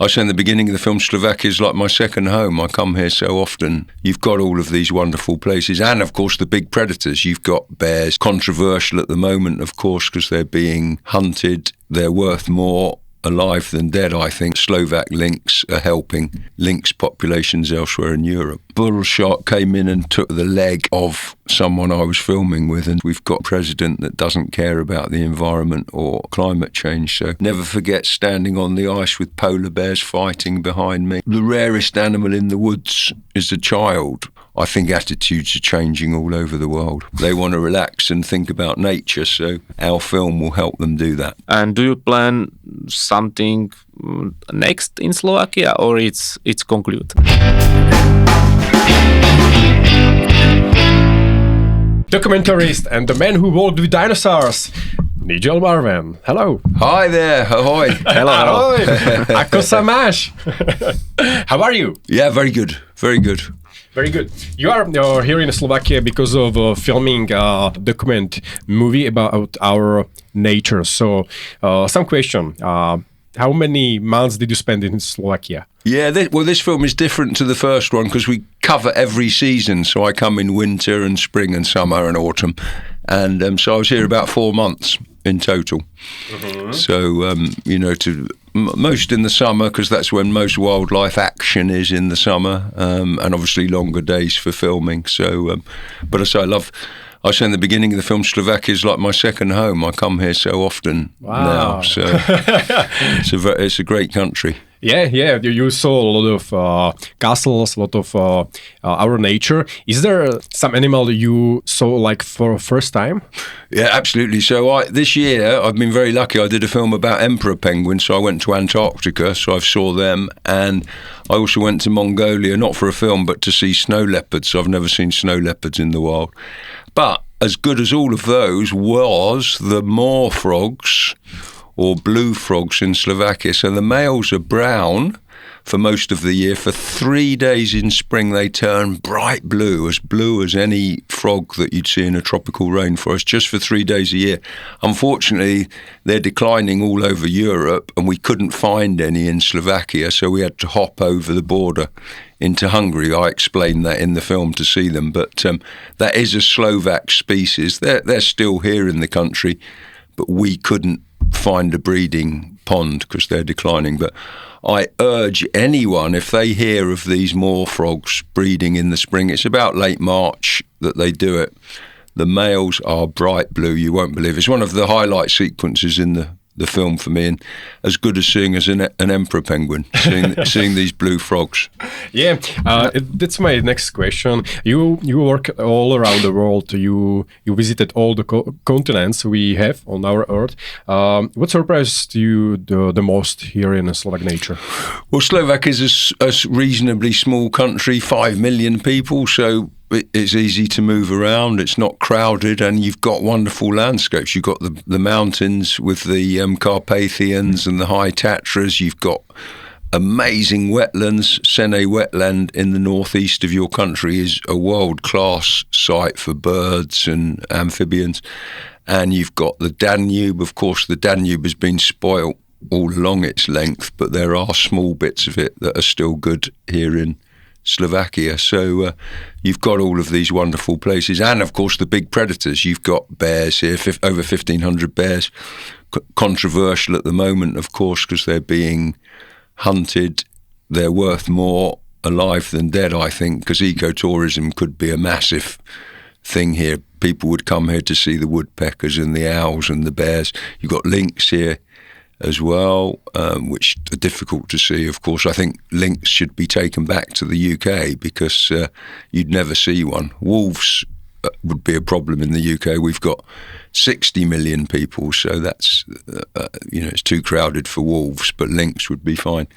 I say in the beginning of the film, Slovakia is like my second home. I come here so often. You've got all of these wonderful places and, of course, the big predators. You've got bears, controversial at the moment, of course, because they're being hunted. They're worth more alive than dead, I think. Slovak lynx are helping lynx populations elsewhere in Europe. Bull shark came in and took the leg of someone I was filming with, and we've got a president that doesn't care about the environment or climate change, so never forget standing on the ice with polar bears fighting behind me. The rarest animal in the woods is a child. I think attitudes are changing all over the world. They want to relax and think about nature, so our film will help them do that. And do you plan something next in Slovakia, or it's concluded? Documentarist and the man who walked with dinosaurs, Nigel Marven. Hello. Hi there. Ahoy. Hello. Ahoy. Ako sa máš? How are you? Yeah, very good. Very good. Very good. You are here in Slovakia because of filming a document movie about our nature. So, some question. How many months did you spend in Slovakia? Yeah, this film is different to the first one because we cover every season. So I come in winter and spring and summer and autumn. And so I was here about 4 months in total. Mm-hmm. So, most in the summer because that's when most wildlife action is in the summer. And obviously longer days for filming. So, but as I say in the beginning of the film, Slovakia is like my second home. I come here so often now. So it's a great country. Yeah. You saw a lot of castles, a lot of our nature. Is there some animal you saw like for first time? Yeah, absolutely. So this year I've been very lucky. I did a film about emperor penguins. So I went to Antarctica, so I saw them, and I also went to Mongolia, not for a film, but to see snow leopards. So I've never seen snow leopards in the wild. But as good as all of those was the moor frogs, or blue frogs in Slovakia. So the males are brown for most of the year. For 3 days in spring, they turn bright blue as any frog that you'd see in a tropical rainforest, just for 3 days a year. Unfortunately, they're declining all over Europe, and we couldn't find any in Slovakia, so we had to hop over the border into Hungary. I explained that in the film to see them, but that is a Slovak species. They're still here in the country, but we couldn't find a breeding pond because they're declining. But I urge anyone, if they hear of these moor frogs breeding in the spring, it's about late March that they do it. The males are bright blue, you won't believe. It's one of the highlight sequences in the film for me, and as good as seeing as an emperor penguin, seeing these blue frogs. Yeah, that's my next question. You work all around the world. You visited all the continents we have on our earth. What surprised you the most here in Slovak nature? Well, Slovak is a reasonably small country, 5 million people, so it's easy to move around. It's not crowded, and you've got wonderful landscapes. You've got the mountains with the Carpathians and the high Tatras. You've got amazing wetlands. Sene wetland in the northeast of your country is a world-class site for birds and amphibians. And you've got the Danube. Of course, the Danube has been spoilt all along its length, but there are small bits of it that are still good here in Slovakia. So you've got all of these wonderful places, and of course the big predators. You've got bears here, over 1,500 bears. Controversial at the moment, of course, because they're being hunted. They're worth more alive than dead, I think, because ecotourism could be a massive thing here. People would come here to see the woodpeckers and the owls and the bears. You've got lynx here as well, which are difficult to see. Of course, I think lynx should be taken back to the UK because you'd never see one. Wolves would be a problem in the UK. We've got 60 million people, so that's it's too crowded for wolves, but lynx would be fine.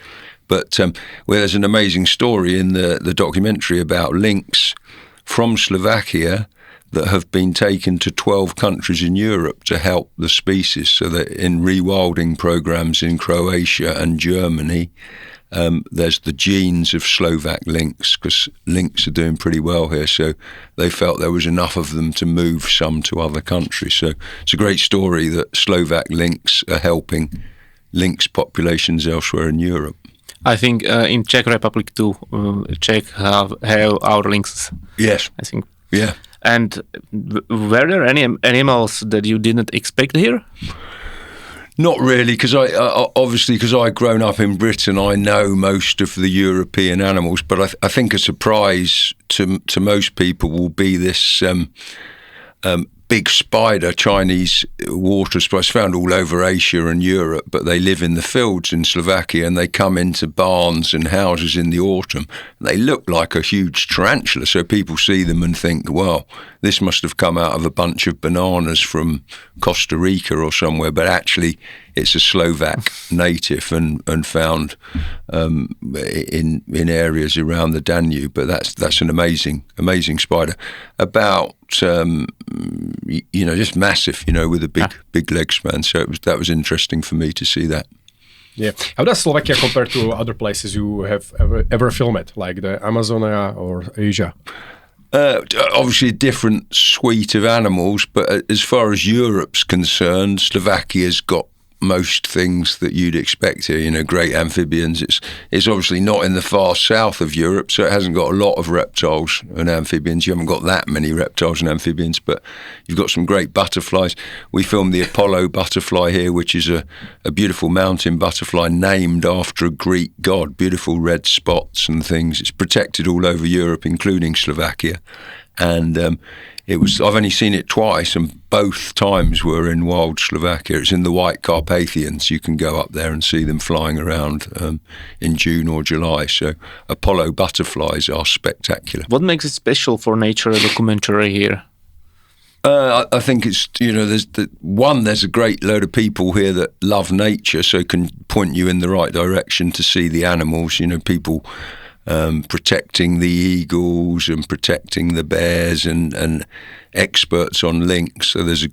But there's an amazing story in the documentary about lynx from Slovakia that have been taken to 12 countries in Europe to help the species, so that in rewilding programs in Croatia and Germany, there's the genes of Slovak lynx, because lynx are doing pretty well here, so they felt there was enough of them to move some to other countries. So it's a great story that Slovak lynx are helping lynx populations elsewhere in Europe. I think in Czech Republic too. Czech have our lynxes. Yes. I think. Yeah. And were there any animals that you didn't expect here? Not really, because I've grown up in Britain, I know most of the European animals. But I think a surprise to most people will be this big spider, Chinese water spider. It's found all over Asia and Europe, but they live in the fields in Slovakia, and they come into barns and houses in the autumn. They look like a huge tarantula, so people see them and think, well, this must have come out of a bunch of bananas from Costa Rica or somewhere, but actually it's a Slovak native and found in areas around the Danube. But that's an amazing spider. About just massive, with a big leg span. So that was interesting for me to see that. Yeah. How does Slovakia compare to other places you have ever filmed, like the Amazonia or Asia? Obviously a different suite of animals, but as far as Europe's concerned, Slovakia's got most things that you'd expect here, great amphibians. It's obviously not in the far south of Europe, so it hasn't got a lot of reptiles and amphibians. You haven't got that many reptiles and amphibians, but you've got some great butterflies. We filmed the Apollo butterfly here, which is a beautiful mountain butterfly named after a Greek god, beautiful red spots and things. It's protected all over Europe, including Slovakia. And I've only seen it twice, and both times were in wild Slovakia. It's in the White Carpathians. You can go up there and see them flying around in June or July. So Apollo butterflies are spectacular. What makes it special for nature documentary here? I think it's, there's a great load of people here that love nature, so can point you in the right direction to see the animals. People protecting the eagles and protecting the bears and experts on lynx. So there's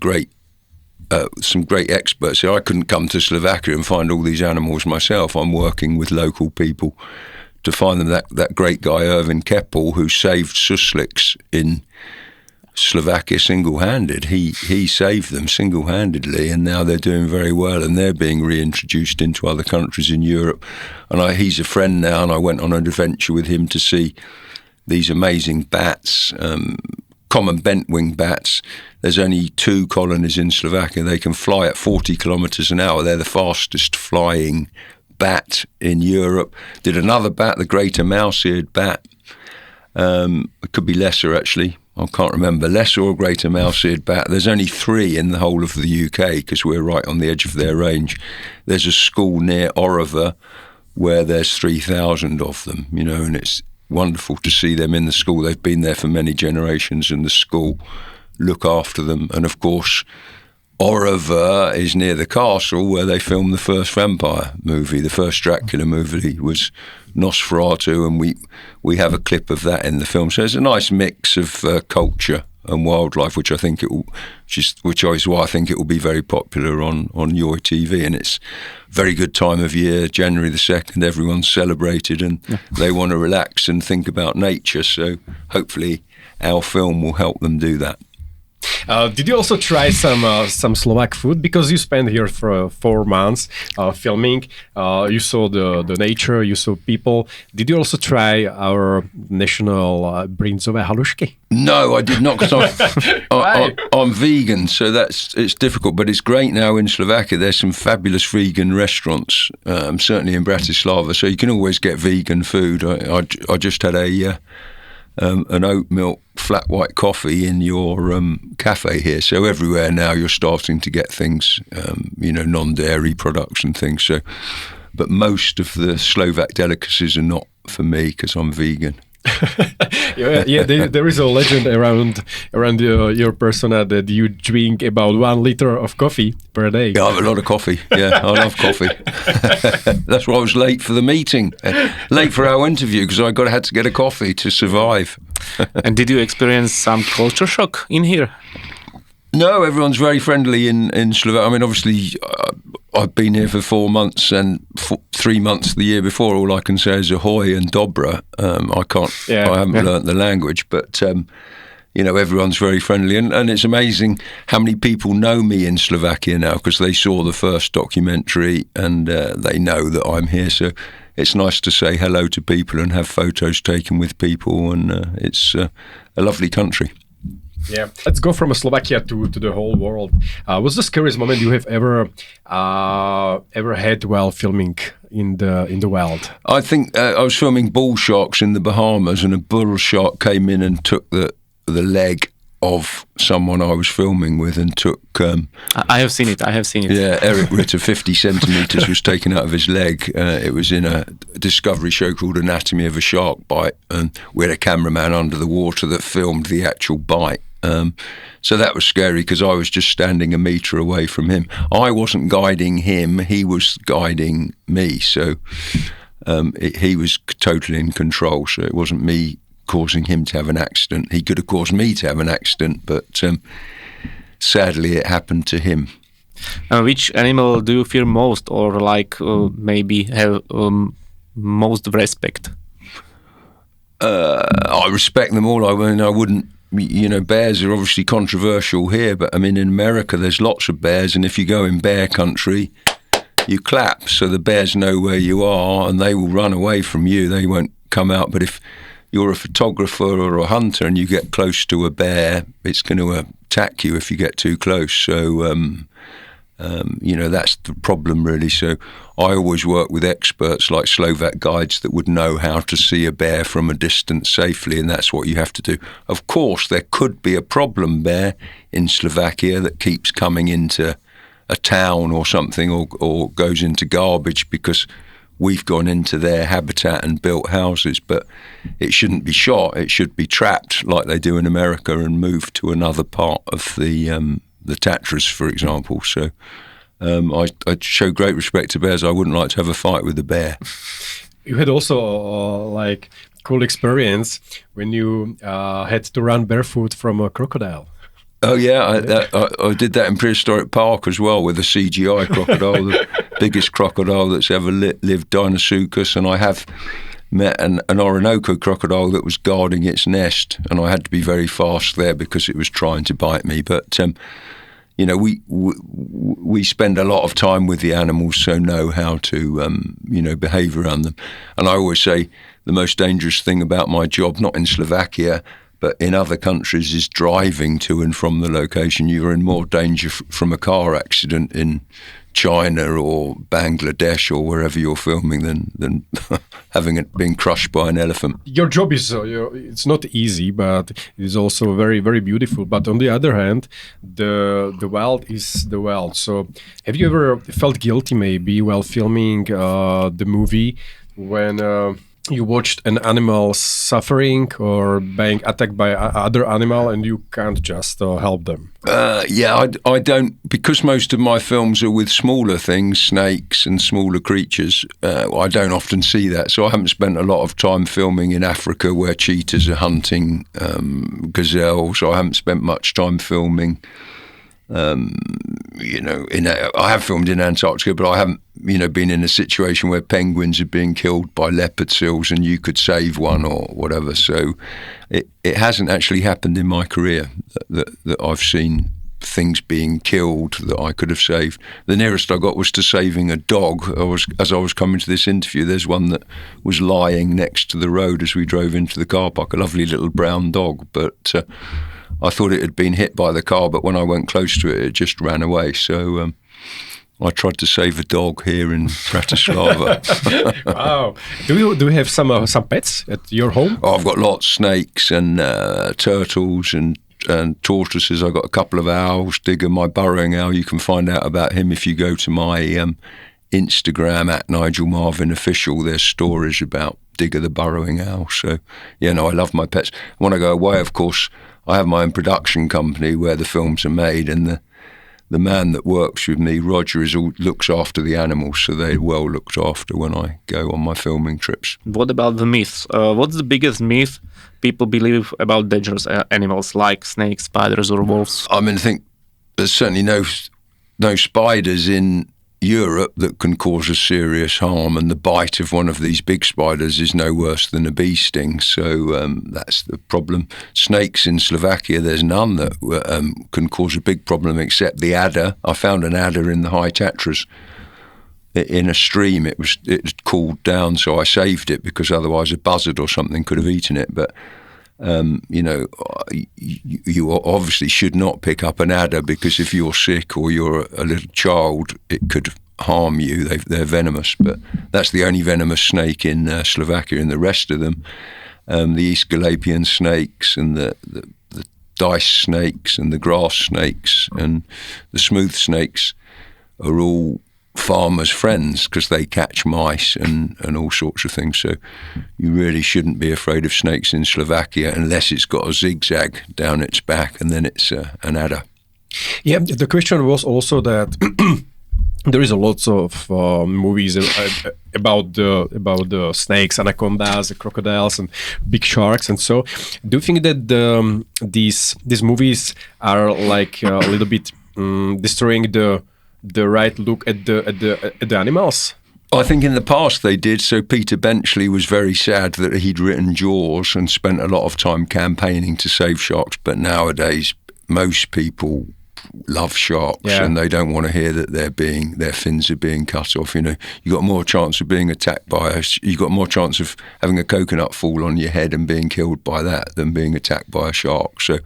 some great experts here. I couldn't come to Slovakia and find all these animals myself. I'm working with local people to find them. That great guy, Irvin Keppel, who saved susliks in Slovakia single-handed. He saved them single-handedly, and now they're doing very well, and they're being reintroduced into other countries in Europe. And he's a friend now, and I went on an adventure with him to see these amazing bats, common bent-wing bats. There's only 2 colonies in Slovakia. They can fly at 40 kilometres an hour. They're the fastest flying bat in Europe. Did another bat, the greater mouse-eared bat. It could be lesser, actually. I can't remember, lesser or greater mouse-eared bat. There's only 3 in the whole of the UK because we're right on the edge of their range. There's a school near Orava where there's 3,000 of them, and it's wonderful to see them in the school. They've been there for many generations, and the school look after them. And of course, Orava is near the castle where they filmed the first vampire movie. The first Dracula movie was Nosferatu, and we have a clip of that in the film. So it's a nice mix of culture and wildlife, which is why I think it will be very popular on your TV. And it's a very good time of year, January the 2nd. Everyone's celebrated, and they want to relax and think about nature. So hopefully our film will help them do that. Did you also try some Slovak food? Because you spent here for 4 months filming. You saw the nature, you saw people. Did you also try our national brinzové halušky? No, I did not, because I'm vegan, so it's difficult. But it's great now in Slovakia. There's some fabulous vegan restaurants, certainly in Bratislava. So you can always get vegan food. I just had an oat milk flat white coffee in your cafe here. So everywhere now you're starting to get things, non-dairy products and things. So, but most of the Slovak delicacies are not for me because I'm vegan. There is a legend around your persona that you drink about 1 liter of coffee per day. Yeah, I have a lot of coffee. Yeah, I love coffee. That's why I was late for the meeting, late for our interview, because I had to get a coffee to survive. And did you experience some culture shock in here? No, everyone's very friendly in Slovakia. I mean, obviously, I've been here for 4 months, and 3 months the year before, all I can say is ahoy and dobra. I haven't learnt the language, but everyone's very friendly, and it's amazing how many people know me in Slovakia now because they saw the first documentary and they know that I'm here. So it's nice to say hello to people and have photos taken with people, and it's a lovely country. Yeah, let's go from Slovakia to the whole world. What's the scariest moment you have ever had while filming in the wild? I think I was filming bull sharks in the Bahamas, and a bull shark came in and took the leg of someone I was filming with, and took. I have seen it. Yeah, Eric Ritter, 50 centimeters was taken out of his leg. It was in a Discovery show called Anatomy of a Shark Bite, and we had a cameraman under the water that filmed the actual bite. So that was scary because I was just standing a metre away from him. I wasn't guiding him, he was guiding me. So he was totally in control. So it wasn't me causing him to have an accident. He could have caused me to have an accident, but sadly it happened to him. Which animal do you fear most, or maybe have most respect? I respect them all. I mean, I wouldn't. Bears are obviously controversial here, but I mean, in America, there's lots of bears, and if you go in bear country, you clap, so the bears know where you are, and they will run away from you. They won't come out. But if you're a photographer or a hunter and you get close to a bear, it's going to attack you if you get too close. So, that's the problem, really. So I always work with experts like Slovak guides that would know how to see a bear from a distance safely, and that's what you have to do. Of course, there could be a problem bear in Slovakia that keeps coming into a town or something, or goes into garbage because we've gone into their habitat and built houses, but it shouldn't be shot. It should be trapped like they do in America and moved to another part of the Tatras, for example. So I show great respect to bears. I wouldn't like to have a fight with a bear. You had also cool experience when you had to run barefoot from a crocodile. Oh yeah, I did that in Prehistoric Park as well with a CGI crocodile, the biggest crocodile that's ever lived, Deinosuchus, and I have met an Orinoco crocodile that was guarding its nest, and I had to be very fast there because it was trying to bite me. But we spend a lot of time with the animals, so know how to behave around them. And I always say the most dangerous thing about my job, not in Slovakia, but in other countries, is driving to and from the location. You're in more danger from a car accident in China or Bangladesh or wherever you're filming than having it being crushed by an elephant. Your job is it's not easy, but it is also very, very beautiful. But on the other hand, the wild is the wild. So have you ever felt guilty maybe while filming the movie when you watched an animal suffering or being attacked by other animal and you can't just help them? I don't, because most of my films are with smaller things, snakes and smaller creatures, I don't often see that. So I haven't spent a lot of time filming in Africa where cheetahs are hunting gazelles. I haven't spent much time filming I have filmed in Antarctica, but I haven't, been in a situation where penguins are being killed by leopard seals and you could save one or whatever. So it hasn't actually happened in my career that I've seen things being killed that I could have saved. The nearest I got was to saving a dog. As I was coming to this interview, there's one that was lying next to the road as we drove into the car park, a lovely little brown dog, but I thought it had been hit by the car, but when I went close to it, it just ran away. So I tried to save a dog here in Bratislava. Wow! Do you have some pets at your home? Oh, I've got lots: snakes and turtles and tortoises. I've got a couple of owls. Digger, my burrowing owl. You can find out about him if you go to my Instagram at Nigel Marven official. There's stories about Digger the burrowing owl. So I love my pets. When I go away, of course, I have my own production company where the films are made, and the man that works with me, Roger, looks after the animals, so they're well looked after when I go on my filming trips. What about the myths? What's the biggest myth people believe about dangerous animals like snakes, spiders, or wolves? I mean, I think there's certainly no spiders in Europe that can cause us serious harm, and the bite of one of these big spiders is no worse than a bee sting, so that's the problem. Snakes in Slovakia, there's none that can cause a big problem except the adder. I found an adder in the high Tatras in a stream. It cooled down, so I saved it because otherwise a buzzard or something could have eaten it. But you obviously should not pick up an adder, because if you're sick or you're a little child, it could harm you. They're venomous, but that's the only venomous snake in Slovakia. And the rest of them, the Aesculapian snakes and the dice snakes and the grass snakes and the smooth snakes are all farmers' friends, because they catch mice and all sorts of things. So you really shouldn't be afraid of snakes in Slovakia unless it's got a zigzag down its back and then it's an adder. Yeah, the question was also that there is a lot of movies about the snakes, anacondas, the crocodiles, and big sharks, and so. Do you think that these movies are like a little bit destroying the right look at the animals? I think in the past they did. So Peter Benchley was very sad that he'd written Jaws and spent a lot of time campaigning to save sharks. But nowadays, most people love sharks, and they don't want to hear that their fins are being cut off. You got more chance of being attacked by you got more chance of having a coconut fall on your head and being killed by that than being attacked by a shark. So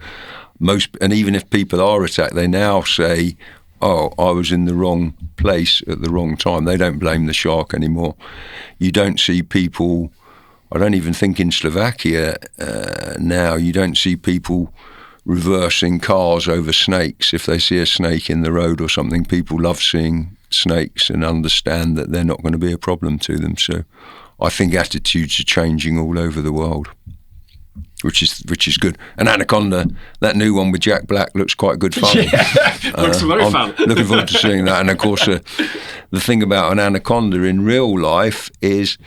and even if people are attacked, they now say, oh, I was in the wrong place at the wrong time. They don't blame the shark anymore. You don't see people, I don't even think in Slovakia now, you don't see people reversing cars over snakes. If they see a snake in the road or something, people love seeing snakes and understand that they're not going to be a problem to them. So I think attitudes are changing all over the world, which is good. And Anaconda, that new one with Jack Black, looks quite good fun. Looks very fun. Looking forward to seeing that. And of course, the thing about an anaconda in real life is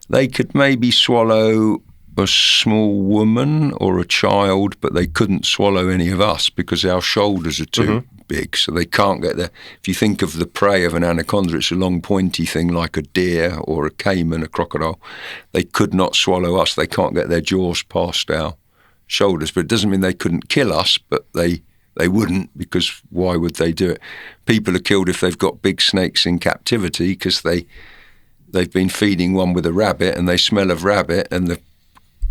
they could maybe swallow a small woman or a child, but they couldn't swallow any of us because our shoulders are too big, so they can't get there. If you think of the prey of an anaconda, it's a long pointy thing like a deer or a caiman, a crocodile. They could not swallow us. They can't get their jaws past our shoulders, but it doesn't mean they couldn't kill us, but they wouldn't, because why would they do it? People are killed if they've got big snakes in captivity because they've been feeding one with a rabbit and they smell of rabbit, and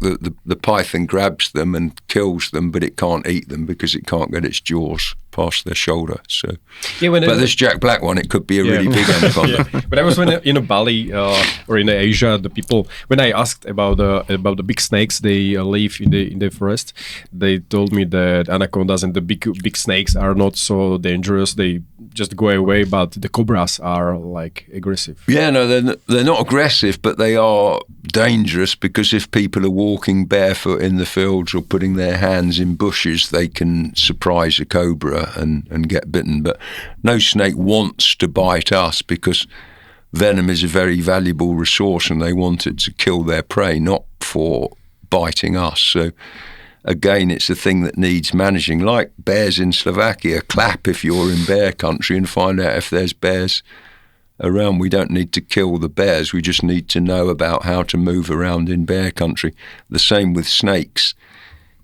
the python grabs them and kills them, but it can't eat them because it can't get its jaws past their shoulder. So, but this Jack Black one, it could be a really big anaconda. But I was in Bali or in Asia, the people, when I asked about the big snakes they live in the forest, they told me that anacondas and the big snakes are not so dangerous. They just go away, but the cobras are like aggressive. Yeah, no, they're not aggressive, but they are dangerous, because if people are walking barefoot in the fields or putting their hands in bushes, they can surprise a cobra and get bitten. But no snake wants to bite us, because venom is a very valuable resource and they want it to kill their prey, not for biting us. So again, it's a thing that needs managing. Like bears in Slovakia, clap if you're in bear country and find out if there's bears around. We don't need to kill the bears. We just need to know about how to move around in bear country. The same with snakes.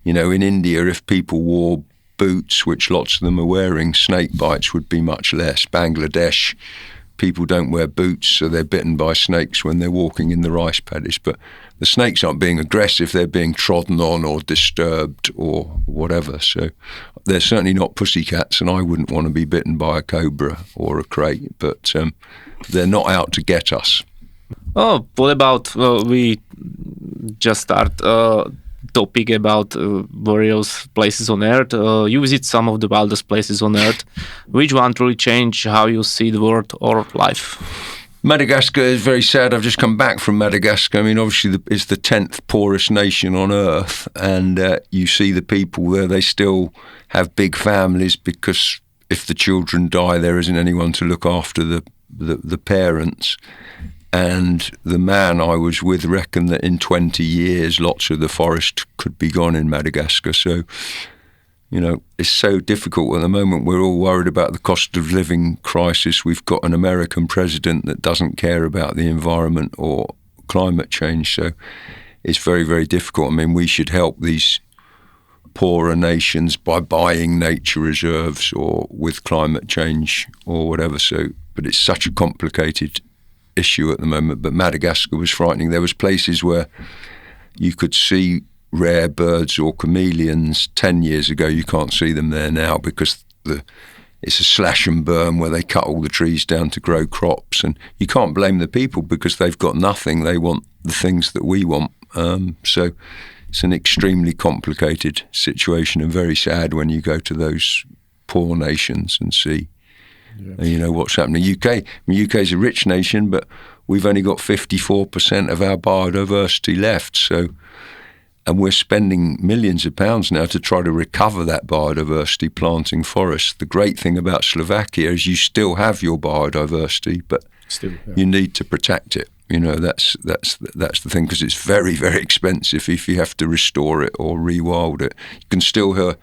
In India, if people wore boots, which lots of them are wearing, snake bites would be much less. Bangladesh, people don't wear boots, so they're bitten by snakes when they're walking in the rice paddies. But the snakes aren't being aggressive, they're being trodden on or disturbed or whatever. So they're certainly not pussycats, and I wouldn't want to be bitten by a cobra or a crate, but they're not out to get us. Oh, what about, we just start topic about various places on Earth. You visit some of the wildest places on Earth. Which one truly changed how you see the world or life? Madagascar is very sad. I've just come back from Madagascar. I mean, obviously, it's the 10th poorest nation on Earth, and you see the people there. They still have big families, because if the children die, there isn't anyone to look after the parents. And the man I was with reckoned that in 20 years, lots of the forest could be gone in Madagascar. So, it's so difficult at the moment. We're all worried about the cost of living crisis. We've got an American president that doesn't care about the environment or climate change. So it's very, very difficult. I mean, we should help these poorer nations by buying nature reserves or with climate change or whatever. So, but it's such a complicated issue at the moment, but Madagascar was frightening. There was places where you could see rare birds or chameleons 10 years ago. You can't see them there now because it's a slash and burn where they cut all the trees down to grow crops, and you can't blame the people because they've got nothing. They want the things that we want. So it's an extremely complicated situation and very sad when you go to those poor nations and see, what's happening. The UK is a rich nation, but we've only got 54% of our biodiversity left. And we're spending millions of pounds now to try to recover that biodiversity, planting forests. The great thing about Slovakia is you still have your biodiversity, but you need to protect it. That's the thing, because it's very, very expensive if you have to restore it or rewild it. You can still hear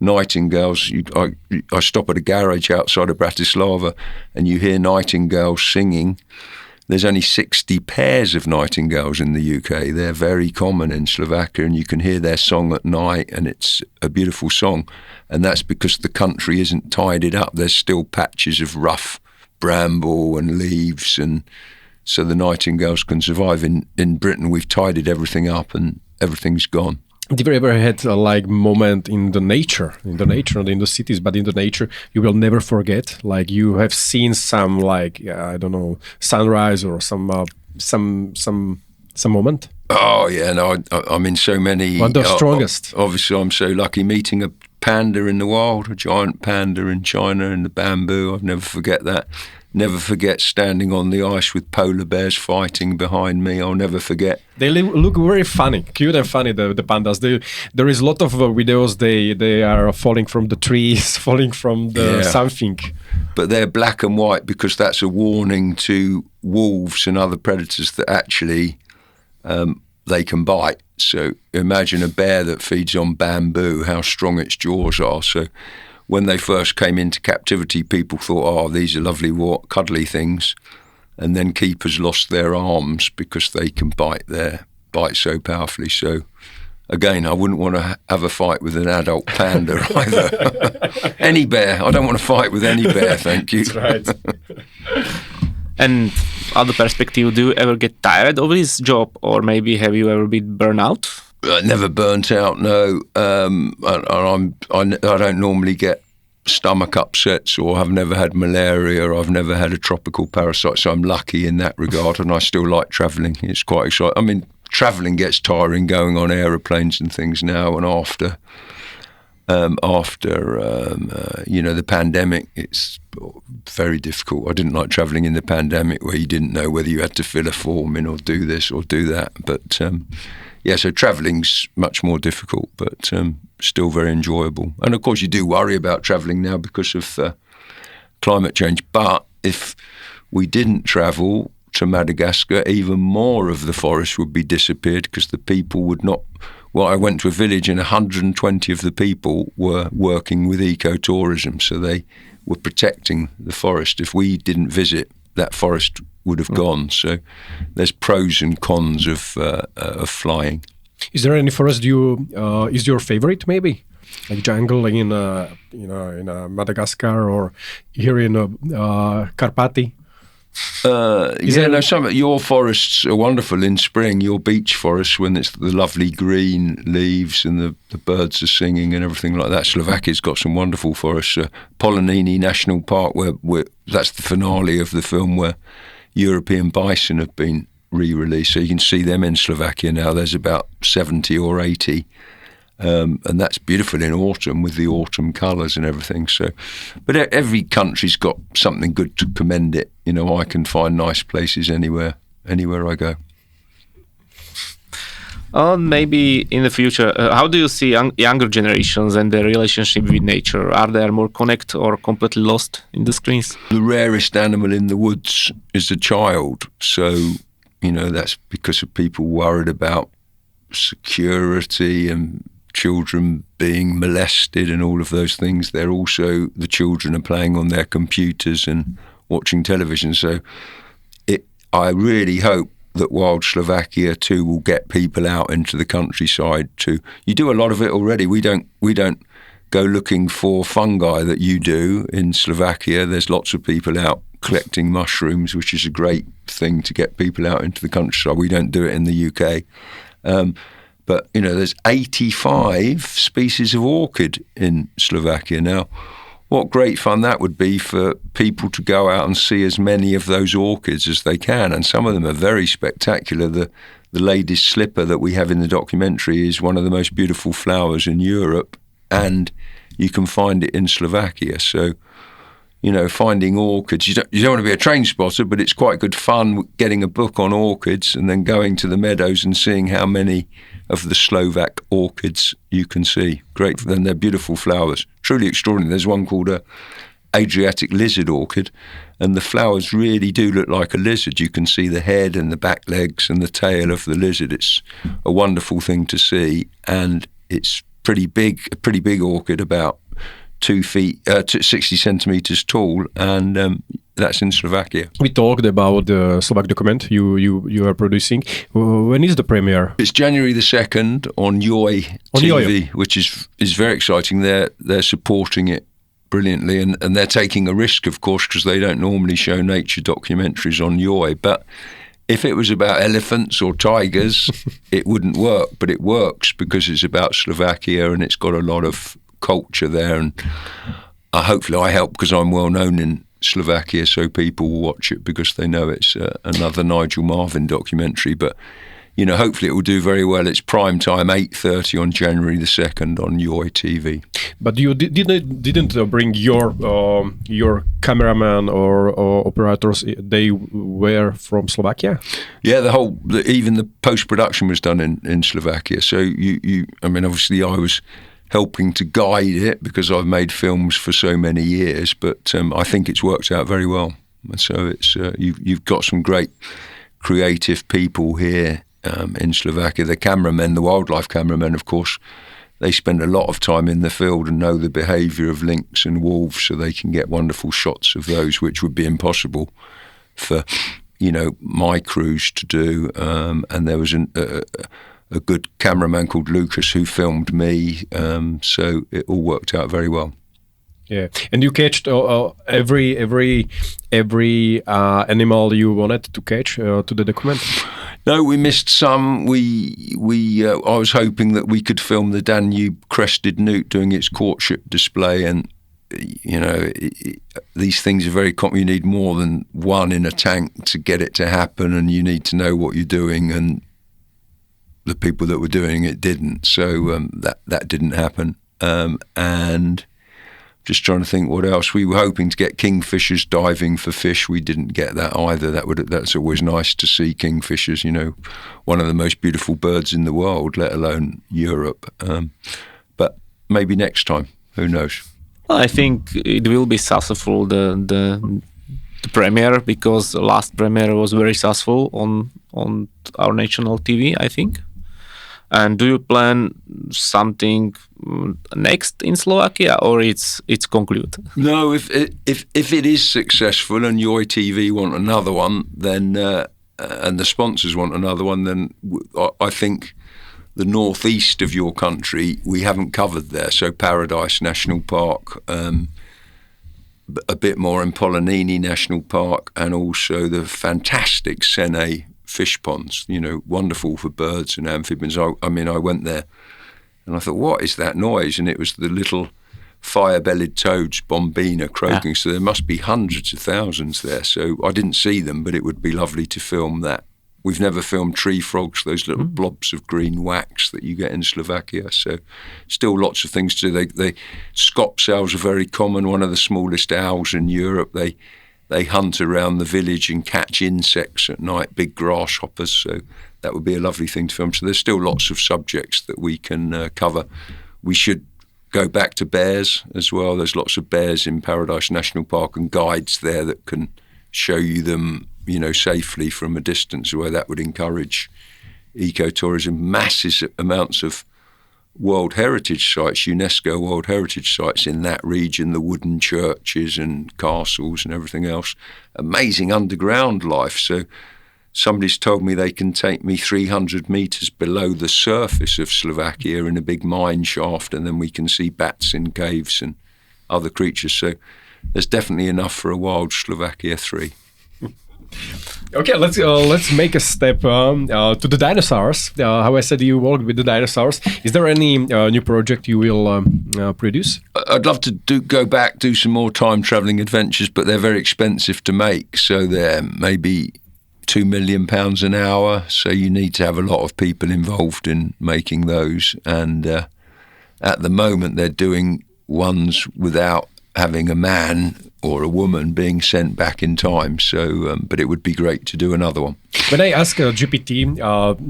nightingales. I stop at a garage outside of Bratislava and you hear nightingales singing. There's only 60 pairs of nightingales in the UK. They're very common in Slovakia, and you can hear their song at night, and it's a beautiful song. And that's because the country isn't tidied up. There's still patches of rough bramble and leaves, and so the nightingales can survive. In Britain, we've tidied everything up and everything's gone. Have you ever had a moment in the nature, not in the cities, but in the nature, you will never forget? Like you have seen some, sunrise or some moment? Oh yeah, no, I'm in so many. One of the strongest. Obviously, I'm so lucky meeting a panda in the wild, a giant panda in China in the bamboo. I'll never forget that. Never forget standing on the ice with polar bears fighting behind me. I'll never forget. They look very funny, cute and funny, the pandas. There is a lot of videos, they are falling from the trees, falling from the something. But they're black and white because that's a warning to wolves and other predators that actually they can bite. So imagine a bear that feeds on bamboo, how strong its jaws are. So when they first came into captivity, people thought, these are lovely, cuddly things. And then keepers lost their arms because they can bite so powerfully. So, again, I wouldn't want to have a fight with an adult panda either. Any bear. I don't want to fight with any bear, thank you. That's right. And other perspective, do you ever get tired of this job? Or maybe have you ever been burnt out? Never burnt out, no. I don't normally get stomach upsets, or I've never had malaria, or I've never had a tropical parasite, so I'm lucky in that regard, and I still like travelling. It's quite exciting. I mean, travelling gets tiring going on aeroplanes and things now, and after the pandemic, it's very difficult. I didn't like travelling in the pandemic where you didn't know whether you had to fill a form in or do this or do that, but so travelling's much more difficult, but still very enjoyable. And of course, you do worry about travelling now because of climate change. But if we didn't travel to Madagascar, even more of the forest would be disappeared because the people would not. Well, I went to a village and 120 of the people were working with ecotourism, so they were protecting the forest. If we didn't visit, that forest would have gone. So there's pros and cons of flying. Is there any forest is your favorite, maybe? Like jungle in Madagascar or here in Karpaty? Your forests are wonderful in spring. Your beach forests, when it's the lovely green leaves and the birds are singing and everything like that. Slovakia's got some wonderful forests. Poloniny National Park, where that's the finale of the film, where European bison have been re-released. So you can see them in Slovakia now. There's about 70 or 80. And that's beautiful in autumn with the autumn colours and everything. So, but every country's got something good to commend it. I can find nice places anywhere I go. Maybe in the future, how do you see younger generations and their relationship with nature? Are they more connected or completely lost in the screens? The rarest animal in the woods is a child. So, that's because of people worried about security and children being molested and all of those things. They're also, the children are playing on their computers and watching television. So I really hope that Wild Slovakia too will get people out into the countryside too. You do a lot of it already. We don't go looking for fungi that you do in Slovakia. There's lots of people out collecting mushrooms, which is a great thing to get people out into the countryside. We don't do it in the UK. But, there's 85 species of orchid in Slovakia. Now, what great fun that would be for people to go out and see as many of those orchids as they can. And some of them are very spectacular. The lady's slipper that we have in the documentary is one of the most beautiful flowers in Europe, and you can find it in Slovakia. So, finding orchids, you don't want to be a train spotter, but it's quite good fun getting a book on orchids and then going to the meadows and seeing how many of the Slovak orchids you can see. Great for them. They're beautiful flowers. Truly extraordinary. There's one called a Adriatic lizard orchid, and the flowers really do look like a lizard. You can see the head and the back legs and the tail of the lizard. It's a wonderful thing to see, and it's a pretty big orchid, about 2 feet, 60 centimeters tall, and that's in Slovakia. We talked about the Slovak document you are producing. When is the premiere? It's January the 2nd on Joj TV, which is very exciting. They're supporting it brilliantly, and they're taking a risk, of course, because they don't normally show nature documentaries on Joj. But if it was about elephants or tigers, it wouldn't work. But it works because it's about Slovakia and it's got a lot of culture there, and hopefully I help because I'm well known in Slovakia, so people will watch it because they know it's another Nigel Marven documentary. But hopefully it will do very well. It's prime time, 8:30 on January the 2nd on Joj TV. But you didn't bring your cameraman or operators? They were from Slovakia. Yeah, even the post production was done in Slovakia. So obviously I was helping to guide it because I've made films for so many years, but I think it's worked out very well. So it's you've got some great creative people here in Slovakia. The cameramen, the wildlife cameramen, of course, they spend a lot of time in the field and know the behaviour of lynx and wolves, so they can get wonderful shots of those, which would be impossible for my crews to do. And there was a good cameraman called Lucas who filmed me, so it all worked out very well. Yeah, and you catched every animal you wanted to catch to the document? No, we missed some. I was hoping that we could film the Danube crested newt doing its courtship display, and these things are very common. You need more than one in a tank to get it to happen, and you need to know what you're doing, and the people that were doing it didn't, so that didn't happen. And just trying to think what else. We were hoping to get kingfishers diving for fish. We didn't get that either. That's always nice to see kingfishers. One of the most beautiful birds in the world, let alone Europe. But maybe next time. Who knows? Well, I think it will be successful, the premiere, because the last premiere was very successful on our national TV, I think. And do you plan something next in Slovakia, or it's concluded? No, if it is successful and Joj TV want another one, then and the sponsors want another one, then I think the northeast of your country we haven't covered there. So Paradise National Park, a bit more in Polonini National Park, and also the fantastic Sene fish ponds, wonderful for birds and amphibians. I went there and I thought, what is that noise? And it was the little fire-bellied toads, bombina, croaking. So there must be hundreds of thousands there. So I didn't see them, but it would be lovely to film that. We've never filmed tree frogs, those little blobs of green wax that you get in Slovakia. So still lots of things to do. Scop's owls are very common, one of the smallest owls in Europe. They hunt around the village and catch insects at night, big grasshoppers. So that would be a lovely thing to film. So there's still lots of subjects that we can cover. We should go back to bears as well. There's lots of bears in Paradise National Park and guides there that can show you them, safely from a distance, where that would encourage ecotourism. Massive amounts of World Heritage Sites, UNESCO World Heritage Sites in that region, the wooden churches and castles and everything else. Amazing underground life. So somebody's told me they can take me 300 metres below the surface of Slovakia in a big mine shaft, and then we can see bats in caves and other creatures. So there's definitely enough for a wild Slovakia 3. Okay, let's make a step to the dinosaurs. How I said you worked with the dinosaurs. Is there any new project you will produce? I'd love to go back, do some more time travelling adventures, but they're very expensive to make. So they're maybe £2 million an hour. So you need to have a lot of people involved in making those. And at the moment, they're doing ones without having a man or a woman being sent back in time. So, but it would be great to do another one. When I ask GPT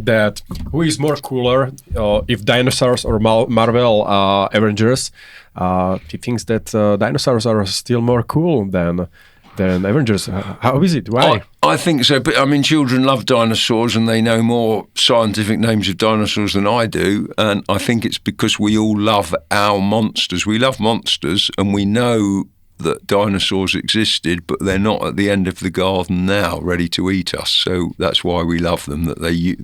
that who is more cooler, if dinosaurs or Marvel Avengers, he thinks that dinosaurs are still more cool than Avengers. How is it? Why? I think so. But I mean, children love dinosaurs and they know more scientific names of dinosaurs than I do. And I think it's because we all love our monsters. We love monsters and we know that dinosaurs existed, but they're not at the end of the garden now, ready to eat us. So that's why we love them, that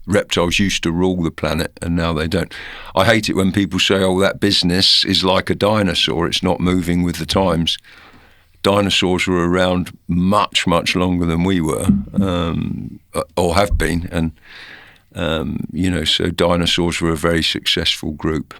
reptiles used to rule the planet and now they don't. I hate it when people say, oh, that business is like a dinosaur. It's not moving with the times. Dinosaurs were around much, much longer than we were, or have been. And, so dinosaurs were a very successful group.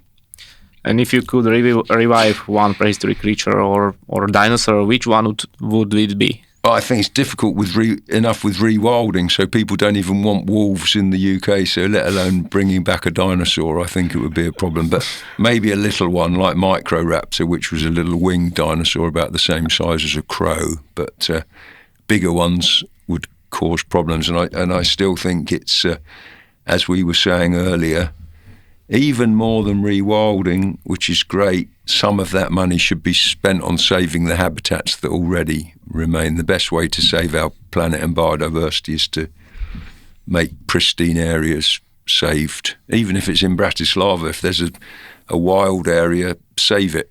And if you could revive one prehistoric creature or dinosaur, which one would it be? I think it's difficult with rewilding, so people don't even want wolves in the UK, so let alone bringing back a dinosaur. I think it would be a problem. But maybe a little one like Microraptor, which was a little winged dinosaur about the same size as a crow, but bigger ones would cause problems. And I still think it's, as we were saying earlier, even more than rewilding, which is great, some of that money should be spent on saving the habitats that already remain. The best way to save our planet and biodiversity is to make pristine areas saved. Even if it's in Bratislava, if there's a wild area, save it,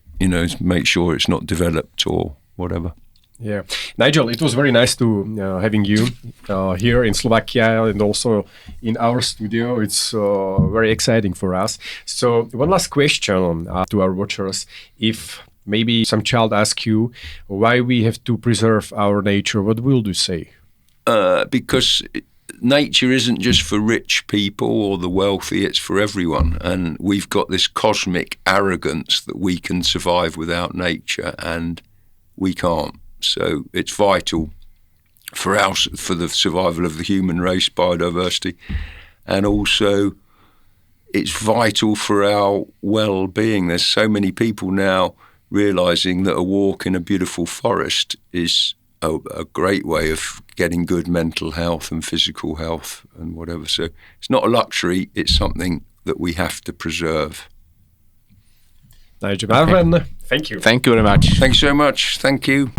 make sure it's not developed or whatever. Yeah. Nigel, it was very nice to having you here in Slovakia and also in our studio. It's very exciting for us. So one last question to our watchers. If maybe some child asks you why we have to preserve our nature, what will you say? Because nature isn't just for rich people or the wealthy, it's for everyone. And we've got this cosmic arrogance that we can survive without nature, and we can't. So it's vital for the survival of the human race, biodiversity, and also it's vital for our well-being. There's so many people now realising that a walk in a beautiful forest is a great way of getting good mental health and physical health and whatever. So it's not a luxury, it's something that we have to preserve. Nigel Marven, thank you. Thank you very much. Thanks so much. Thank you.